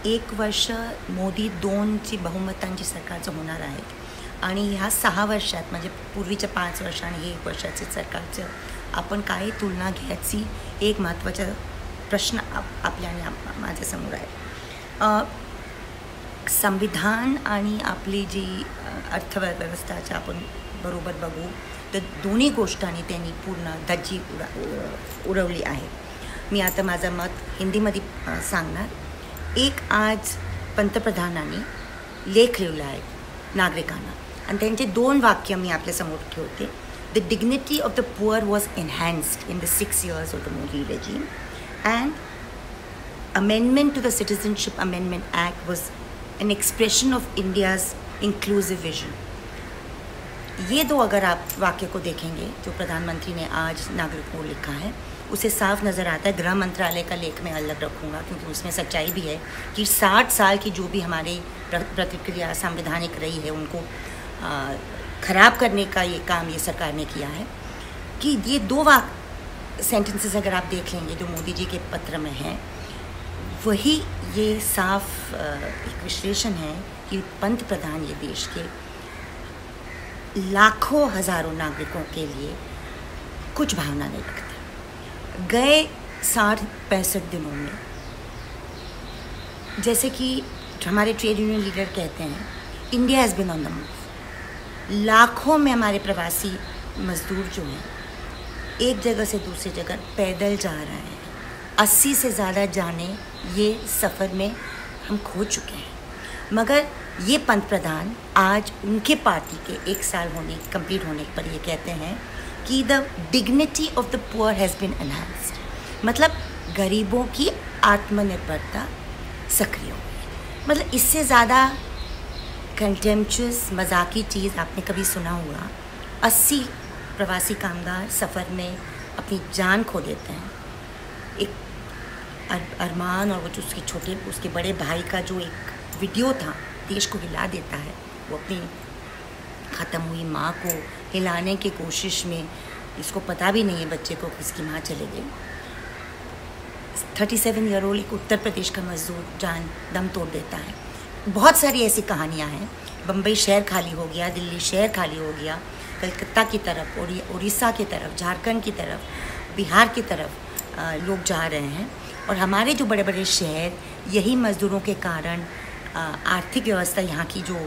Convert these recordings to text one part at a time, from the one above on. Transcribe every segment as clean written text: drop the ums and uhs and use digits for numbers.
एक वर्ष मोदी 2ची बहुमतांची सरकारचं होणार आहे आणि ह्या 6 वर्षात म्हणजे पूर्वीच्या 5 वर्ष आणि हे 1 वर्षाचे सरकारचं आपण काय तुलना घ्यायची एक महत्त्वाचा प्रश्न आपल्या आणि माझ्यासमोर आहे. संविधान आणि आपली जी अर्थव्यवस्थाच्या आपण बरोबर बघू तर दोन्ही गोष्टांनी त्यांनी पूर्ण धज्जी उडवली आहे. मी आता माझं मत हिंदीमध्ये सांगणार. एक आज पंतप्रधानांनी लेख लिहिला आहे नागरिकांना आणि त्यांचे 2 वाक्य मी आपल्यासमोर ठेवते. The dignity of the poor was enhanced in the 6 years of the Modi regime and amendment to the Citizenship Amendment Act was an expression of India's inclusive vision. ये 2 अगर आप वाक्य को देखेंगे जो प्रधानमंत्री ने आज नागरिकों को लिखा है उसे साफ नज़र आता है. गृह मंत्रालय का लेख मैं अलग रखूँगा क्योंकि उसमें सच्चाई भी है कि 60 साल की जो भी हमारी प्रतिक्रिया संवैधानिक रही है उनको ख़राब करने का ये काम ये सरकार ने किया है. कि ये 2 सेंटेंसेस अगर आप देख लेंगे जो मोदी जी के पत्र में हैं वही ये साफ एक विश्लेषण है कि पंत प्रधान ये देश के लाखों हज़ारों नागरिकों के लिए कुछ भावना नहीं रखते. गए 60-65 दिनों में जैसे कि हमारे ट्रेड यूनियन लीडर कहते हैं India has been on the move. लाखों में हमारे प्रवासी मजदूर जो हैं एक जगह से दूसरी जगह पैदल जा रहे हैं. 80 से ज़्यादा जाने ये सफ़र में हम खो चुके हैं. मगर ये पंत प्रधान आज उनके पार्टी के 1 साल कंप्लीट होने पर ये कहते हैं कि the dignity of the poor has been enhanced. मतलब गरीबों की आत्मनिर्भरता सक्रिय हो गई. मतलब इससे ज़्यादा कंटेम्पचुअस मजाकी चीज़ आपने कभी सुना होगा. 80 प्रवासी कामगार सफ़र में अपनी जान खो देते हैं. एक अरमान और वो जो उसके बड़े भाई का जो एक वीडियो था देश को हिला देता है. वो अपनी ख़त्म हुई माँ को हिलाने की कोशिश में इसको पता भी नहीं है बच्चे को किसकी माँ चले गई. 37 ईयर ओल्ड एक उत्तर प्रदेश का मजदूर जान दम तोड़ देता है. बहुत सारी ऐसी कहानियाँ हैं. बम्बई शहर खाली हो गया, दिल्ली शहर खाली हो गया, कलकत्ता की तरफ, उड़ीसा की तरफ, झारखंड की तरफ, बिहार की तरफ लोग जा रहे हैं. और हमारे जो बड़े बड़े शहर यही मज़दूरों के कारण आर्थिक व्यवस्था यहाँ की जो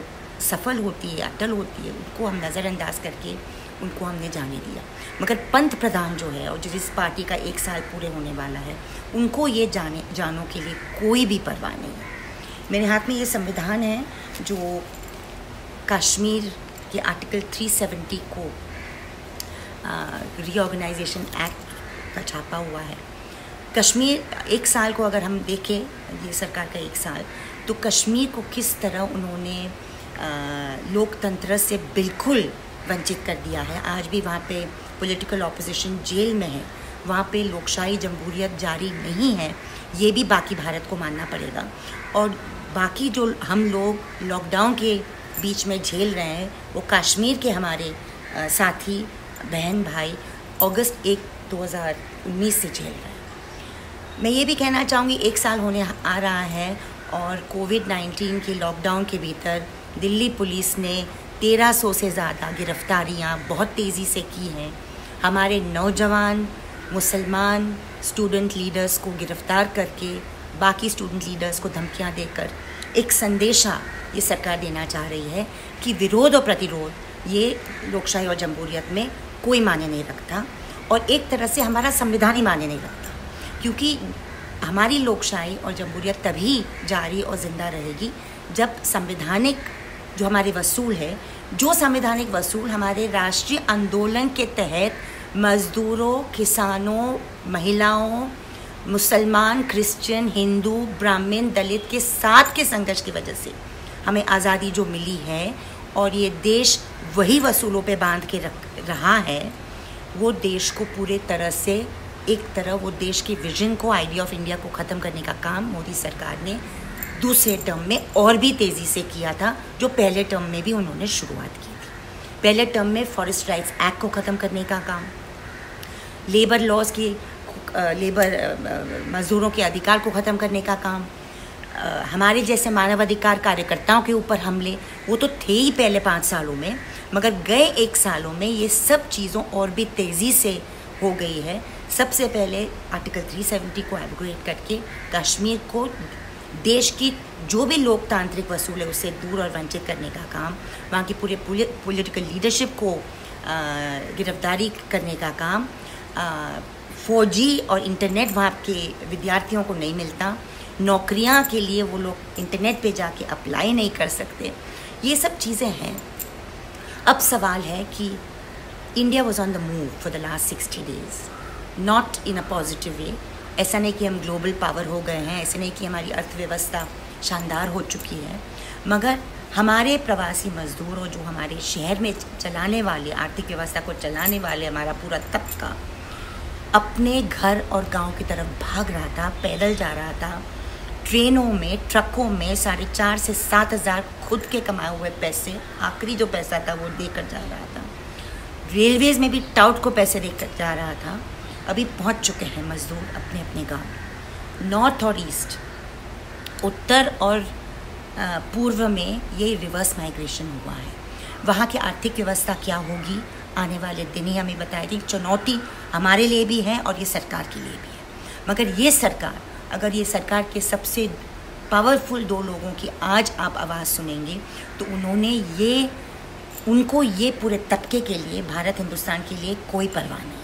सफल होती है, अटल होती है, उनको हम नज़रअंदाज करके उनको हमने जाने दिया. मगर पंत प्रधान जो है और जिस पार्टी का 1 साल पूरे होने वाला है उनको ये जानों के लिए कोई भी परवाह नहीं है. मेरे हाथ में ये संविधान है जो कश्मीर के आर्टिकल 370 को रीऑर्गेनाइजेशन एक्ट का छापा हुआ है. कश्मीर 1 साल को अगर हम देखें ये सरकार का 1 साल तो कश्मीर को किस तरह उन्होंने लोकतंत्र से बिल्कुल वंचित कर दिया है. आज भी वहाँ पे पॉलिटिकल ऑपोजिशन जेल में है. वहाँ पे लोकशाही जमहूरियत जारी नहीं है. ये भी बाकी भारत को मानना पड़ेगा. और बाकी जो हम लोग लॉकडाउन के बीच में झेल रहे हैं वो कश्मीर के हमारे साथी बहन भाई अगस्त 1, 2019 से झेल रहे हैं. मैं ये भी कहना चाहूँगी 1 साल होने आ रहा है और कोविड-19 के लॉकडाउन के भीतर दिल्ली पुलिस ने 1300 से ज़्यादा गिरफ्तारियाँ बहुत तेज़ी से की हैं. हमारे नौजवान मुसलमान स्टूडेंट लीडर्स को गिरफ्तार करके बाकी स्टूडेंट लीडर्स को धमकियाँ देकर एक संदेशा ये सरकार देना चाह रही है कि विरोध और प्रतिरोध ये लोकशाही और जमहूरियत में कोई मायने नहीं रखता. और एक तरह से हमारा संविधान ही मायने नहीं रखता क्योंकि हमारी लोकशाही और जमहूरियत तभी जारी और ज़िंदा रहेगी जब संवैधानिक जो हमारे वसूल है, जो संवैधानिक वसूल हमारे राष्ट्रीय आंदोलन के तहत मज़दूरों, किसानों, महिलाओं, मुसलमान, क्रिश्चियन, हिंदू, ब्राह्मण, दलित के साथ के संघर्ष की वजह से हमें आज़ादी जो मिली है और ये देश वही वसूलों पे बांध के रख रहा है, वो देश को पूरे तरह से एक तरह वो देश के विजन को, आइडिया ऑफ इंडिया को ख़त्म करने का काम मोदी सरकार ने दूसरे टर्म में और भी तेज़ी से किया था जो पहले टर्म में भी उन्होंने शुरुआत की थी. पहले टर्म में फॉरेस्ट राइट्स एक्ट को ख़त्म करने का काम, लेबर लॉज की लेबर मज़दूरों के अधिकार को ख़त्म करने का काम, हमारे जैसे मानवाधिकार कार्यकर्ताओं के ऊपर हमले वो तो थे ही पहले 5 सालों में, मगर गए 1 सालों में ये सब चीज़ों और भी तेज़ी से हो गई है। सबसे पहले आर्टिकल 370 को एब्रोगेट करके कश्मीर को देश की जो भी लोकतांत्रिक वसूल है उससे दूर और वंचित करने का काम, वहाँ की पूरे पॉलिटिकल लीडरशिप को गिरफ्तारी करने का काम, 4G और इंटरनेट वहाँ के विद्यार्थियों को नहीं मिलता, नौकरियाँ के लिए वो लोग इंटरनेट पे जाके अप्लाई नहीं कर सकते, ये सब चीज़ें हैं। अब सवाल है कि India was on the move for the last 60 days, not in a positive way. ऐसा नहीं कि हम ग्लोबल पावर हो गए हैं, ऐसा नहीं कि हमारी अर्थव्यवस्था शानदार हो चुकी है, मगर हमारे प्रवासी मजदूर और जो हमारे शहर में चलाने वाले, आर्थिक व्यवस्था को चलाने वाले हमारा पूरा तबका अपने घर और गांव की तरफ भाग रहा था, पैदल जा रहा था, ट्रेनों में, ट्रकों में 4,500 से 7,000 खुद के कमाए हुए पैसे, आखिरी जो पैसा था वो देकर जा रहा था। रेलवेज़ में भी टाउट को पैसे देकर जा रहा था। अभी पहुंच चुके हैं मजदूर अपने अपने गांव। नॉर्थ और ईस्ट, उत्तर और पूर्व में ये रिवर्स माइग्रेशन हुआ है। वहाँ की आर्थिक व्यवस्था क्या होगी आने वाले दिन ही हमें बताएगी। चुनौती हमारे लिए भी है और ये सरकार के लिए भी है, मगर ये सरकार, अगर ये सरकार के सबसे पावरफुल 2 लोगों की आज आप आवाज़ सुनेंगे तो उनको ये पूरे तबके के लिए, भारत हिंदुस्तान के लिए कोई परवाह नहीं है।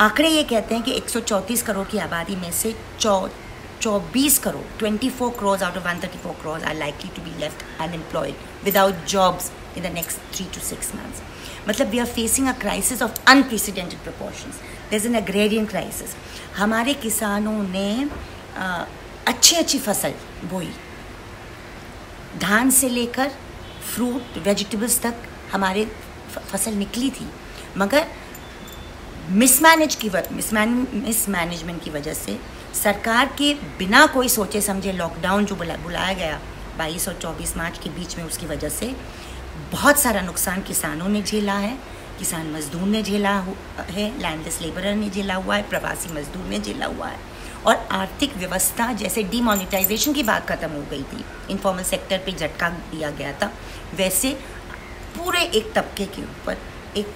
आंकड़े ये कहते हैं कि 134 करोड़ की आबादी में से 24 crore, 24 crores out of 134 crores are likely to be left unemployed without jobs in the next 3 to 6 months. मतलब we are facing a crisis of unprecedented proportions. There's an agrarian crisis. हमारे किसानों ने अच्छी फसल बोई, धान से लेकर फ्रूट वेजिटेबल्स तक हमारे फसल निकली थी, मगर मिसमैनेजमेंट की वजह से सरकार के बिना कोई सोचे समझे लॉकडाउन जो बुलाया गया 22 और 24 मार्च के बीच में, उसकी वजह से बहुत सारा नुकसान किसानों ने झेला है, किसान मजदूर ने झेला है, लैंडलेस लेबरर ने झेला हुआ है, प्रवासी मजदूर ने झेला हुआ है। और आर्थिक व्यवस्था, जैसे डीमोनेटाइजेशन की बात ख़त्म हो गई थी, इनफॉर्मल सेक्टर पे झटका दिया गया था, वैसे पूरे एक तबके के ऊपर एक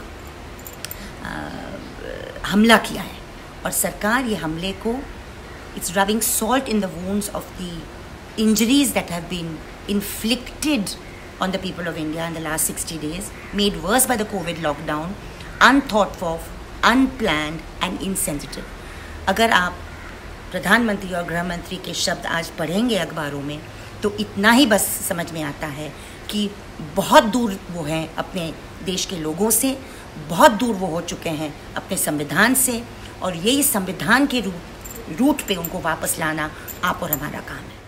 हमला किया है। और सरकार ये हमले को, it's rubbing salt in the wounds of the injuries that have been inflicted on the people of India in the last 60 days, made worse by the COVID lockdown, unthought of, unplanned and insensitive. अगर आप प्रधानमंत्री और गृह मंत्री के शब्द आज पढ़ेंगे अखबारों में तो इतना ही बस समझ में आता है कि बहुत दूर वो हैं अपने देश के लोगों से, बहुत दूर वो हो चुके हैं अपने संविधान से, और यही संविधान के रूट पे उनको वापस लाना आप और हमारा काम है।